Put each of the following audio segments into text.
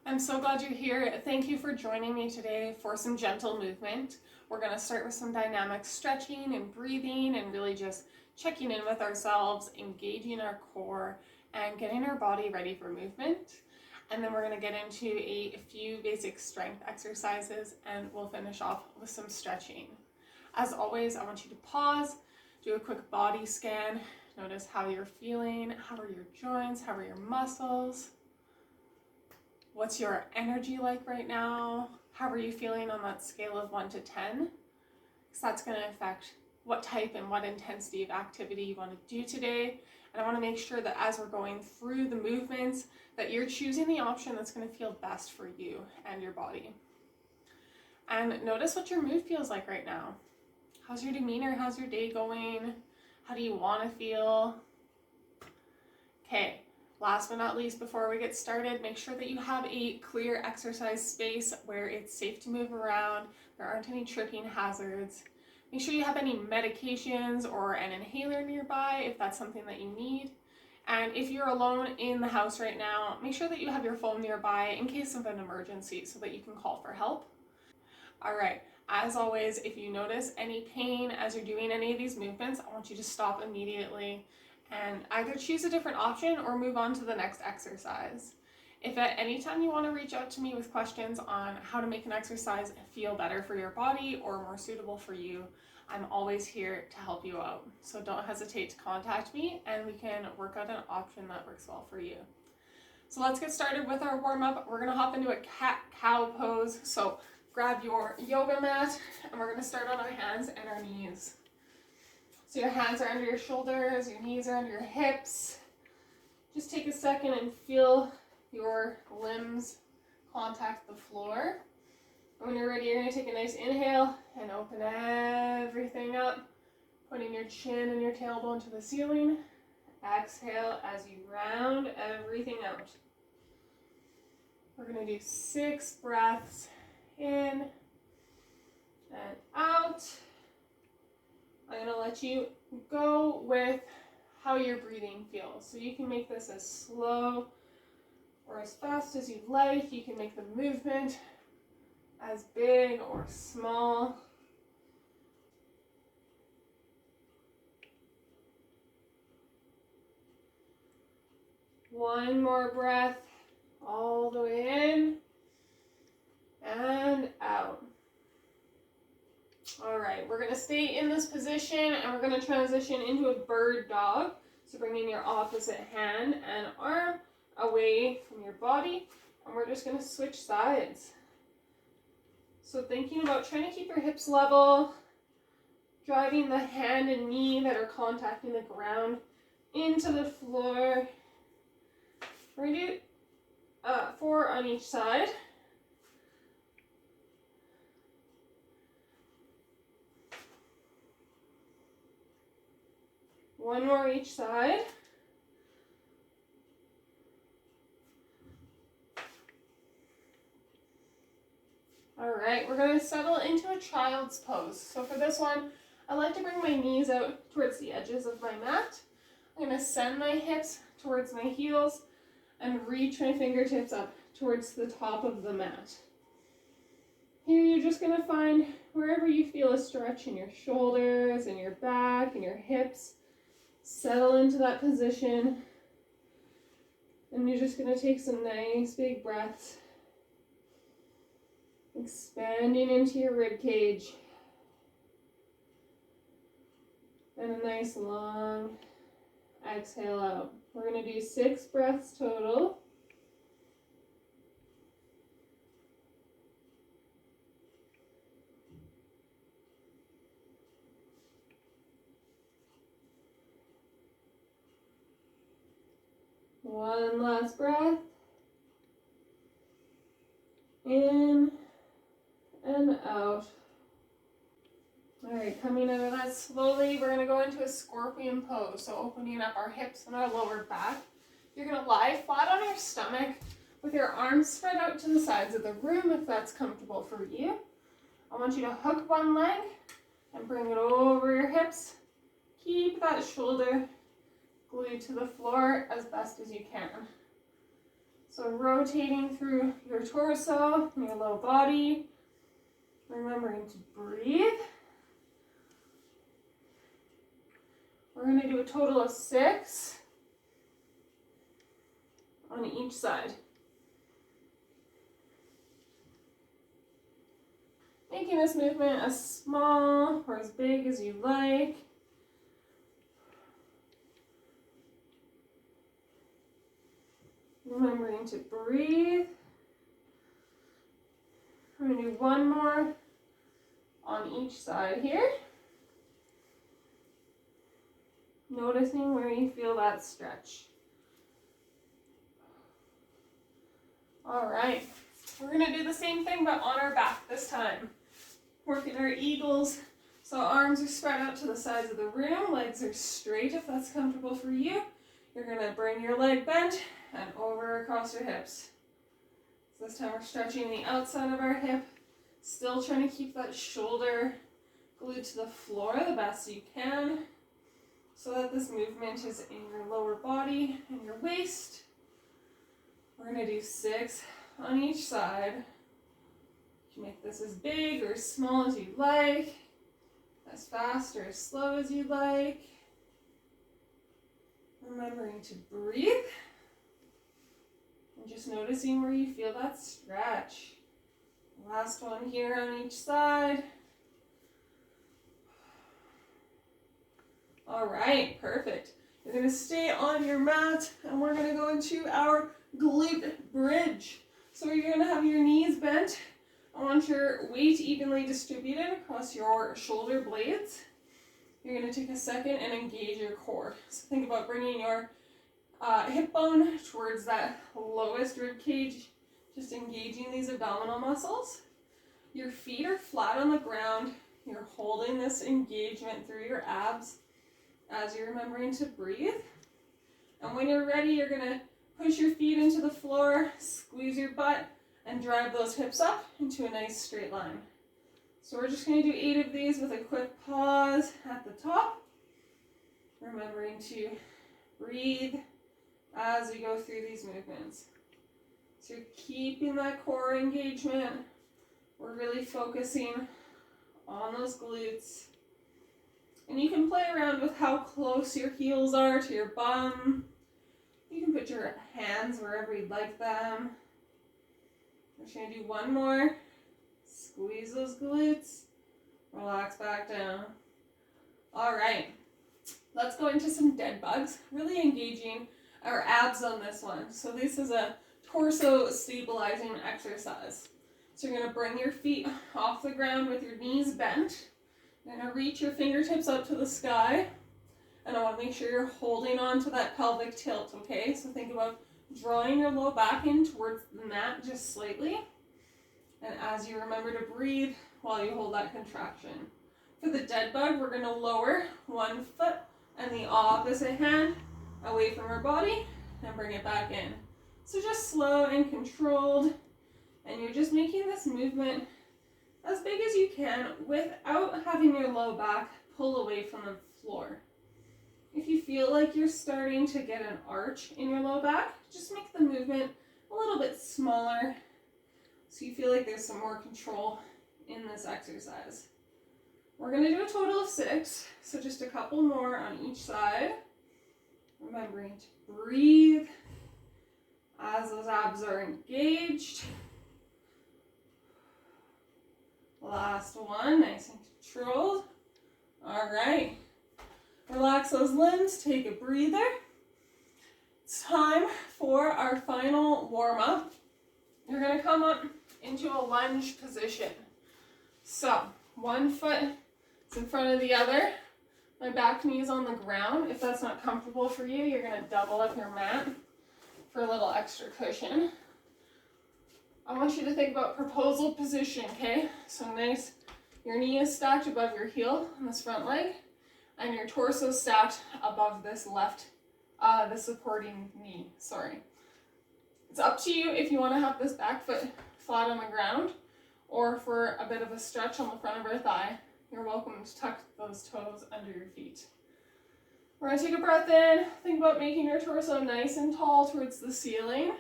I'm so glad you're here. Thank you for joining me today for some gentle movement. We're going to start with some dynamic stretching and breathing and really just checking in with ourselves, engaging our core, and getting our body ready for movement. And then we're going to get into a few basic strength exercises and we'll finish off with some stretching. As always, I want you to pause, do a quick body scan, notice how you're feeling, how are your joints, how are your muscles. What's your energy like right now? How are you feeling on that scale of 1 to 10? Because that's going to affect what type and what intensity of activity you want to do today. And I want to make sure that as we're going through the movements, that you're choosing the option that's going to feel best for you and your body. And notice what your mood feels like right now. How's your demeanor? How's your day going? How do you want to feel? Okay. Last but not least, before we get started, make sure that you have a clear exercise space where it's safe to move around. There aren't any tripping hazards. Make sure you have any medications or an inhaler nearby if that's something that you need. And if you're alone in the house right now, make sure that you have your phone nearby in case of an emergency so that you can call for help. All right, as always, if you notice any pain as you're doing any of these movements, I want you to stop immediately and either choose a different option or move on to the next exercise. If at any time you want to reach out to me with questions on how to make an exercise feel better for your body or more suitable for you, I'm always here to help you out. So don't hesitate to contact me and we can work out an option that works well for you. So let's get started with our warm-up. We're going to hop into a cat-cow pose. So grab your yoga mat and we're going to start on our hands and our knees. So your hands are under your shoulders, your knees are under your hips. Just take a second and feel your limbs contact the floor. And when you're ready, you're going to take a nice inhale and open everything up, putting your chin and your tailbone to the ceiling. Exhale as you round everything out. We're going to do 6 breaths in and out. I'm going to let you go with how your breathing feels. So you can make this as slow or as fast as you'd like. You can make the movement as big or small. One more breath all the way in and out. All right, we're going to stay in this position and we're going to transition into a bird dog. So bringing your opposite hand and arm away from your body, and we're just going to switch sides. So thinking about trying to keep your hips level, driving the hand and knee that are contacting the ground into the floor. We're going to do 4 on each side. One more each side. All right, we're going to settle into a child's pose. So for this one, I like to bring my knees out towards the edges of my mat. I'm going to send my hips towards my heels and reach my fingertips up towards the top of the mat. Here you're just going to find wherever you feel a stretch in your shoulders and your back and your hips. Settle into that position, and you're just going to take some nice big breaths, expanding into your rib cage, and a nice long exhale out. We're going to do 6 breaths total. One last breath. In and out. All right, coming out of that slowly, we're going to go into a scorpion pose. So opening up our hips and our lower back. You're going to lie flat on your stomach with your arms spread out to the sides of the room if that's comfortable for you. I want you to hook one leg and bring it over your hips. Keep that shoulder glued to the floor as best as you can. So rotating through your torso and your low body, remembering to breathe. We're going to do a total of 6 on each side. Making this movement as small or as big as you like. Remembering to breathe. We're going to do one more on each side here. Noticing where you feel that stretch. All right, we're going to do the same thing but on our back this time. Working our eagles, so arms are spread out to the sides of the room, legs are straight if that's comfortable for you. You're going to bring your leg bent and over across your hips. So this time we're stretching the outside of our hip, still trying to keep that shoulder glued to the floor the best you can, so that this movement is in your lower body and your waist. We're going to do 6 on each side. You can make this as big or as small as you like, as fast or as slow as you like. Remembering to breathe. And just noticing where you feel that stretch. Last one here on each side. All right, perfect. You're going to stay on your mat and we're going to go into our glute bridge. So you're going to have your knees bent. I want your weight evenly distributed across your shoulder blades. You're going to take a second and engage your core. So think about bringing your hip bone towards that lowest rib cage, just engaging these abdominal muscles. Your feet are flat on the ground. You're holding this engagement through your abs as you're remembering to breathe. And when you're ready, you're going to push your feet into the floor, squeeze your butt, and drive those hips up into a nice straight line. So we're just going to do 8 of these with a quick pause at the top. Remembering to breathe as we go through these movements. So you're keeping that core engagement. We're really focusing on those glutes. And you can play around with how close your heels are to your bum. You can put your hands wherever you'd like them. We're just going to do one more. Squeeze those glutes. Relax back down. All right. Let's go into some dead bugs. Really engaging our abs on this one. So this is a torso stabilizing exercise. So you're going to bring your feet off the ground with your knees bent. You're going to reach your fingertips up to the sky. And I want to make sure you're holding on to that pelvic tilt, okay? So think about drawing your low back in towards the mat just slightly. And as you remember to breathe while you hold that contraction. For the dead bug, we're going to lower one foot and the opposite hand away from our body and bring it back in. So just slow and controlled. And you're just making this movement as big as you can without having your low back pull away from the floor. If you feel like you're starting to get an arch in your low back, just make the movement a little bit smaller so you feel like there's some more control in this exercise. We're going to do a total of 6, so just a couple more on each side. Remembering to breathe as those abs are engaged. Last one, nice and controlled. All right. Relax those limbs, take a breather. It's time for our final warm-up. You're going to come up into a lunge position. So, one foot is in front of the other. My back knee is on the ground. If that's not comfortable for you, you're going to double up your mat for a little extra cushion. I want you to think about proposal position, okay? So nice, your knee is stacked above your heel on this front leg, and your torso stacked above this the supporting knee, sorry. It's up to you if you want to have this back foot flat on the ground, or for a bit of a stretch on the front of our thigh. You're welcome to tuck those toes under your feet. We're going to take a breath in. Think about making your torso nice and tall towards the ceiling.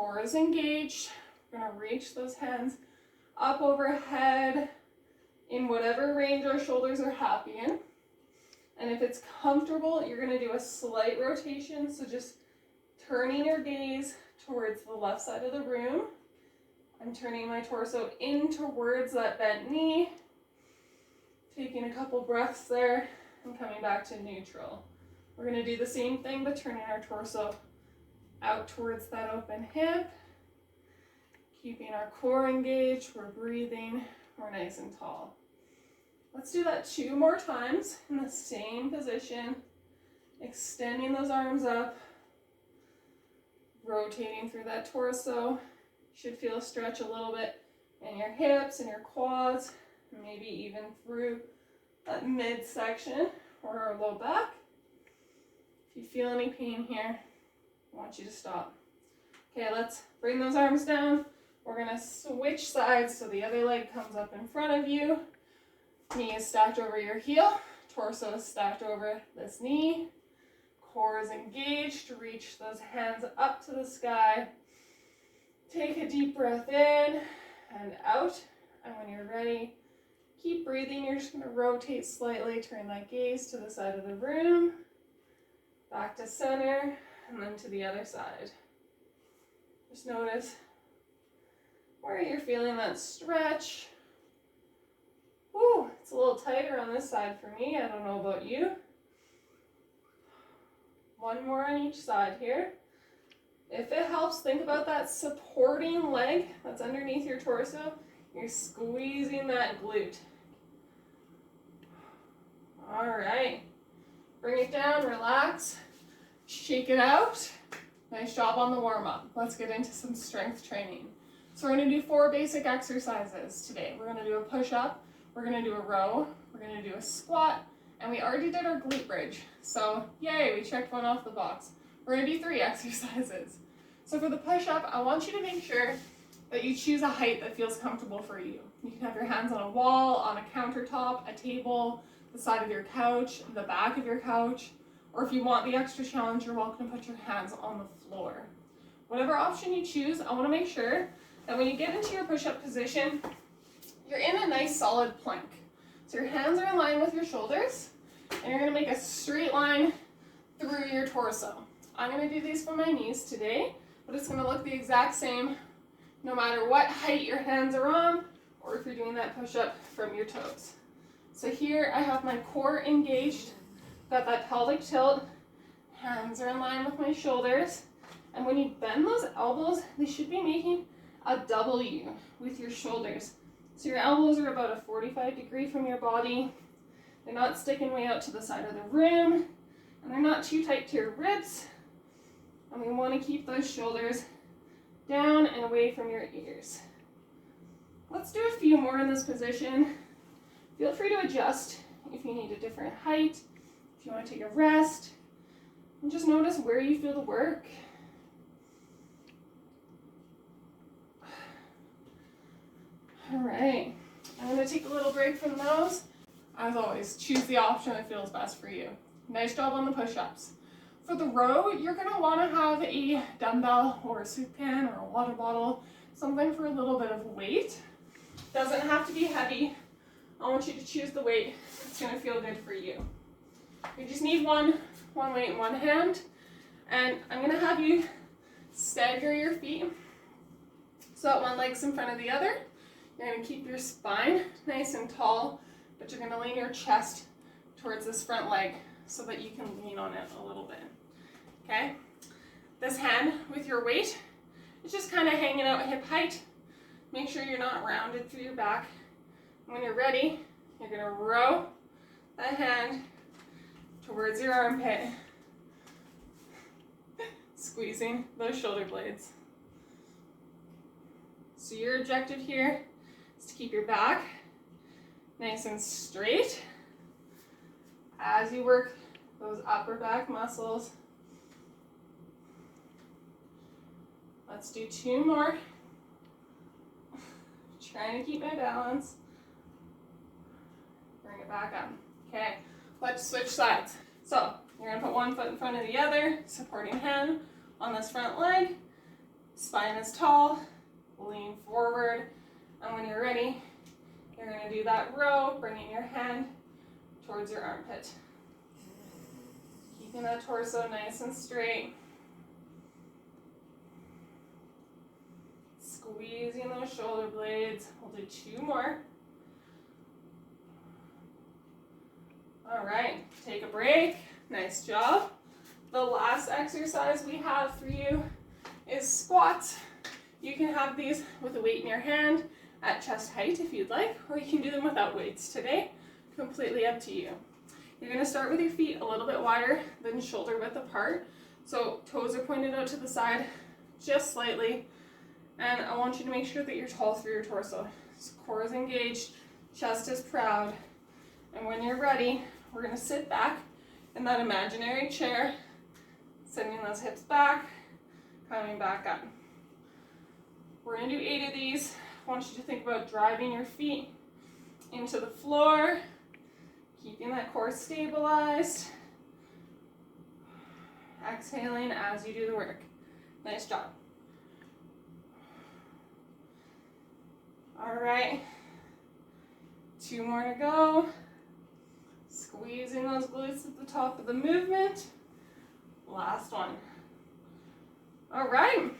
core is engaged. We're gonna reach those hands up overhead in whatever range our shoulders are happy in. And if it's comfortable, you're gonna do a slight rotation. So just turning your gaze towards the left side of the room. I'm turning my torso in towards that bent knee. Taking a couple breaths there and coming back to neutral. We're gonna do the same thing, but turning our torso out towards that open hip. Keeping our core engaged, we're breathing, we're nice and tall. Let's do that 2 more times in the same position. Extending those arms up, rotating through that torso. You should feel a stretch a little bit in your hips and your quads, maybe even through that midsection or our low back. If you feel any pain here, I want you to stop. Okay, let's bring those arms down. We're gonna switch sides so the other leg comes up in front of you. Knee is stacked over your heel. Torso is stacked over this knee. Core is engaged. Reach those hands up to the sky. Take a deep breath in and out. And when you're ready, keep breathing. You're just gonna rotate slightly, turn that gaze to the side of the room. Back to center, and then to the other side. Just notice where you're feeling that stretch. Ooh, it's a little tighter on this side for me. I don't know about you. 1 more on each side here. If it helps, think about that supporting leg that's underneath your torso. You're squeezing that glute. All right. Bring it down, relax, shake it out. Nice job on the warm-up. Let's get into some strength training. So we're gonna do 4 basic exercises today. We're gonna do a push-up, we're gonna do a row, we're gonna do a squat, and we already did our glute bridge. So yay, we checked 1 off the box. We're gonna do 3 exercises. So for the push-up, I want you to make sure that you choose a height that feels comfortable for you. You can have your hands on a wall, on a countertop, a table, the side of your couch, the back of your couch, or if you want the extra challenge, you're welcome to put your hands on the floor. Whatever option you choose, I want to make sure that when you get into your push-up position, you're in a nice solid plank. So your hands are in line with your shoulders, and you're going to make a straight line through your torso. I'm going to do these from my knees today, but it's going to look the exact same no matter what height your hands are on, or if you're doing that push-up from your toes. So here I have my core engaged, got that pelvic tilt, hands are in line with my shoulders, and when you bend those elbows, they should be making a W with your shoulders. So your elbows are about a 45-degree from your body, they're not sticking way out to the side of the room, and they're not too tight to your ribs, and we want to keep those shoulders down and away from your ears. Let's do a few more in this position. Feel free to adjust if you need a different height, if you want to take a rest, and just notice where you feel the work. All right, I'm going to take a little break from those. As always, choose the option that feels best for you. Nice job on the push-ups. For the row, you're going to want to have a dumbbell or a soup can or a water bottle, something for a little bit of weight. Doesn't have to be heavy. I want you to choose the weight that's going to feel good for you. You just need one weight in one hand, and I'm going to have you stagger your feet so that one leg's in front of the other. You're going to keep your spine nice and tall, but you're going to lean your chest towards this front leg so that you can lean on it a little bit. Okay? This hand with your weight is just kind of hanging out hip height. Make sure you're not rounded through your back. When you're ready, you're going to row that hand towards your armpit, squeezing those shoulder blades. So your objective here is to keep your back nice and straight as you work those upper back muscles. Let's do 2 more. Trying to keep my balance. Bring it back up. Okay, let's switch sides. So you're gonna put one foot in front of the other, supporting hand on this front leg. Spine is tall, lean forward, and when you're ready, you're going to do that row, bringing your hand towards your armpit. Keeping that torso nice and straight. Squeezing those shoulder blades. We'll do 2 more. All right, take a break. Nice job. The last exercise we have for you is squats. You can have these with a weight in your hand at chest height if you'd like, or you can do them without weights today. Completely up to you. You're going to start with your feet a little bit wider than shoulder width apart. So toes are pointed out to the side just slightly. And I want you to make sure that you're tall through your torso. So core is engaged, chest is proud. And when you're ready, we're going to sit back in that imaginary chair, sending those hips back, coming back up. We're going to do 8 of these. I want you to think about driving your feet into the floor, keeping that core stabilized. Exhaling as you do the work. Nice job. All right, 2 more to go. Squeezing those glutes at the top of the movement. Last one. All right,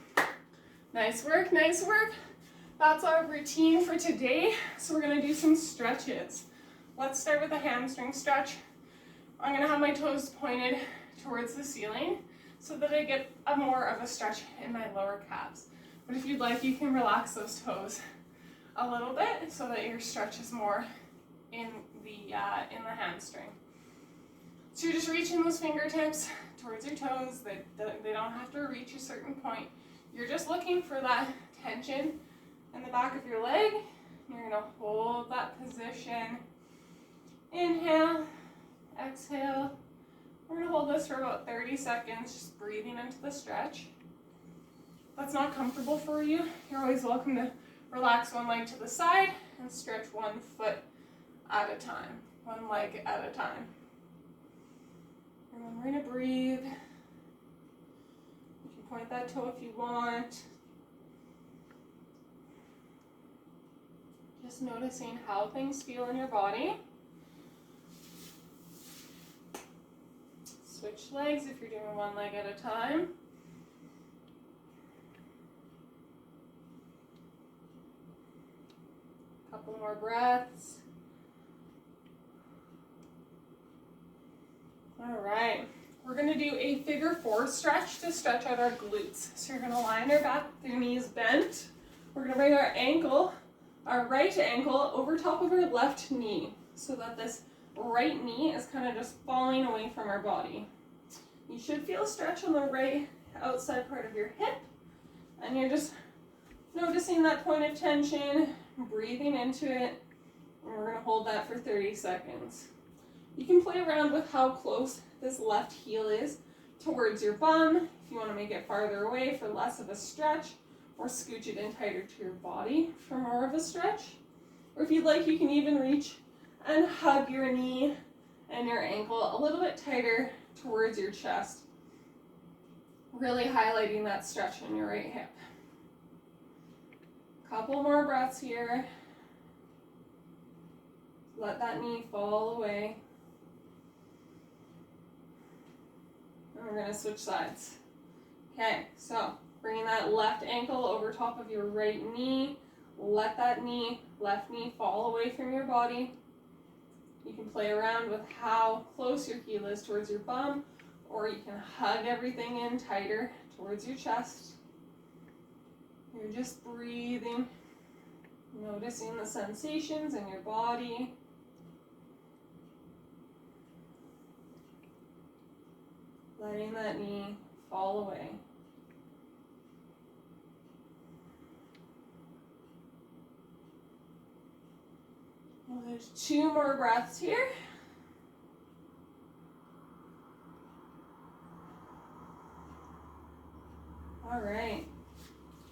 nice work, nice work. That's our routine for today. So we're gonna do some stretches. Let's start with a hamstring stretch. I'm gonna have my toes pointed towards the ceiling so that I get more of a stretch in my lower calves. But if you'd like, you can relax those toes a little bit so that your stretch is more in the hamstring. So you're just reaching those fingertips towards your toes. They don't have to reach a certain point. You're just looking for that tension in the back of your leg. You're going to hold that position. Inhale, exhale. We're going to hold this for about 30 seconds, just breathing into the stretch. If that's not comfortable for you, you're always welcome to relax one leg to the side and stretch one foot at a time, one leg at a time. And then we're going to breathe. You can point that toe if you want. Just noticing how things feel in your body. Switch legs if you're doing one leg at a time. Couple more breaths. All right, we're gonna do a figure 4 stretch to stretch out our glutes. So you're gonna lie on your back with your knees bent. We're gonna bring our right ankle over top of our left knee so that this right knee is kind of just falling away from our body. You should feel a stretch on the right outside part of your hip, and you're just noticing that point of tension, breathing into it, and we're going to hold that for 30 seconds. You can play around with how close this left heel is towards your bum, if you want to make it farther away for less of a stretch, or scooch it in tighter to your body for more of a stretch. Or if you'd like, you can even reach and hug your knee and your ankle a little bit tighter towards your chest, really highlighting that stretch in your right hip. Couple more breaths here. Let that knee fall away. And we're going to switch sides. Okay, so bringing that left ankle over top of your right knee. Let that left knee fall away from your body. You can play around with how close your heel is towards your bum, or you can hug everything in tighter towards your chest. You're just breathing, noticing the sensations in your body. Letting that knee fall away. Well, there's 2 more breaths here. All right,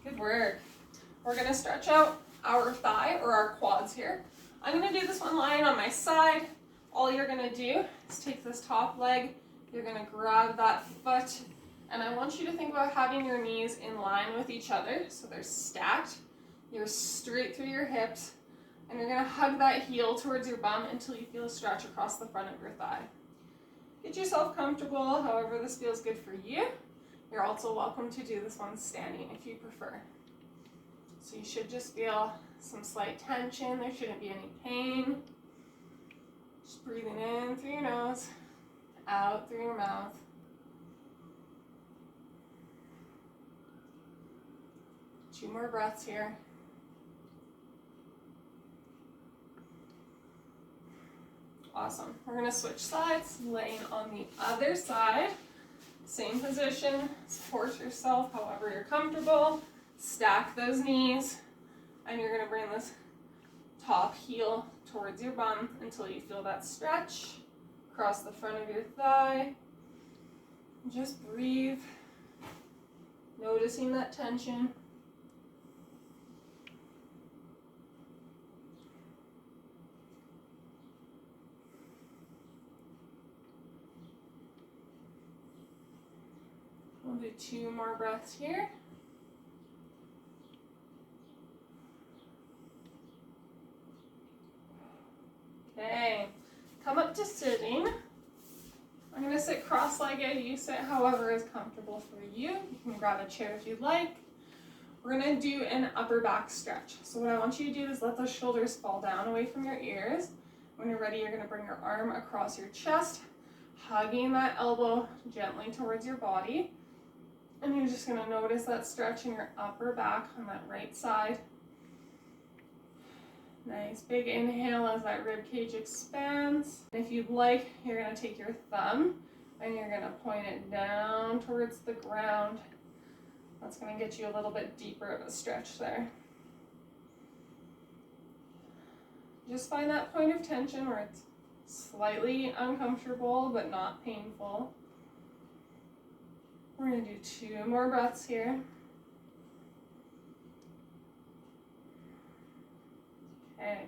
good work. We're gonna stretch out our thigh or our quads here. I'm gonna do this one lying on my side. All you're gonna do is take this top leg, you're gonna grab that foot And I want you to think about having your knees in line with each other, so they're stacked. You're straight through your hips, and you're going to hug that heel towards your bum until you feel a stretch across the front of your thigh. Get yourself comfortable, however this feels good for you. You're also welcome to do this one standing if you prefer. So you should just feel some slight tension. There shouldn't be any pain. Just breathing in through your nose, out through your mouth. Two more breaths here. Awesome. We're going to switch sides, laying on the other side. Same position, support yourself however you're comfortable. Stack those knees, and you're going to bring this top heel towards your bum until you feel that stretch across the front of your thigh. Just breathe, noticing that tension. We'll do two more breaths here. Okay, come up to sitting. I'm going to sit cross-legged. You sit however is comfortable for you. You can grab a chair if you'd like. We're going to do an upper back stretch. So what I want you to do is let those shoulders fall down away from your ears. When you're ready, you're going to bring your arm across your chest, hugging that elbow gently towards your body. And you're just going to notice that stretch in your upper back on that right side. Nice big inhale as that rib cage expands. And if you'd like, you're going to take your thumb and you're going to point it down towards the ground. That's going to get you a little bit deeper of a stretch there. Just find that point of tension where it's slightly uncomfortable but not painful. We're going to do two more breaths here. Okay,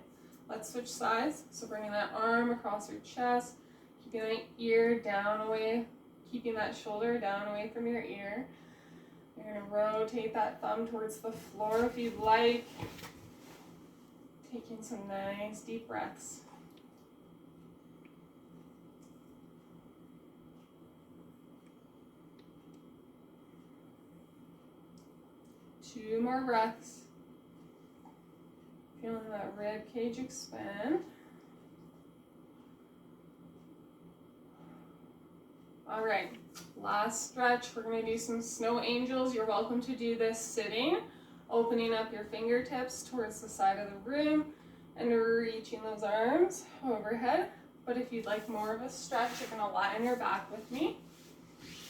let's switch sides. So bringing that arm across your chest, keeping that ear down away, keeping that shoulder down away from your ear. You're going to rotate that thumb towards the floor if you'd like. Taking some nice deep breaths. Two more breaths. Feeling that rib cage expand. All right, last stretch. We're going to do some snow angels. You're welcome to do this sitting, opening up your fingertips towards the side of the room and reaching those arms overhead. But if you'd like more of a stretch, you're going to lie on your back with me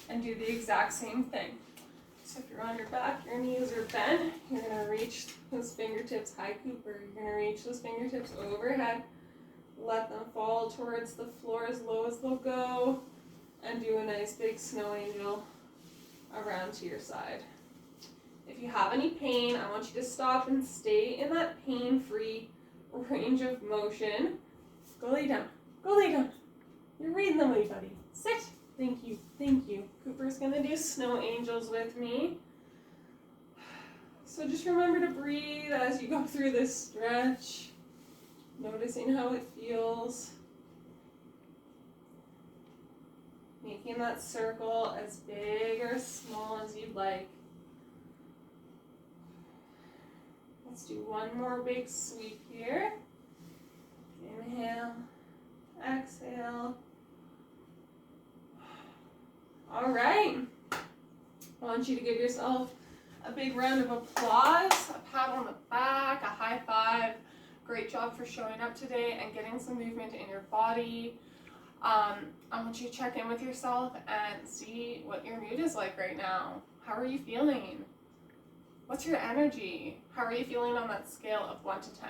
and do the exact same thing. So if you're on your back, your knees are bent, you're going to reach those fingertips, hi Cooper, you're going to reach those fingertips overhead, let them fall towards the floor as low as they'll go, and do a nice big snow angel around to your side. If you have any pain, I want you to stop and stay in that pain-free range of motion. Go lay down, go lay down. You're reading the way, buddy. Sit. Thank you, thank you. Cooper's gonna do snow angels with me. So just remember to breathe as you go through this stretch, noticing how it feels. Making that circle as big or small as you'd like. Let's do one more big sweep here. Inhale, exhale. All right, I want you to give yourself a big round of applause, a pat on the back, a high five. Great job for showing up today and getting some movement in your body. I want you to check in with yourself and see what your mood is like right now. How are you feeling? What's your energy? How are you feeling on that scale of 1 to 10?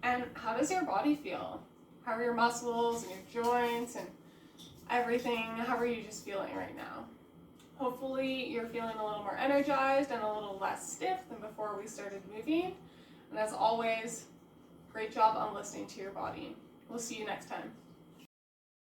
And how does your body feel? How are your muscles and your joints and everything? How are you just feeling right now? Hopefully you're feeling a little more energized and a little less stiff than before we started moving. And as always, great job on listening to your body. We'll see you next time.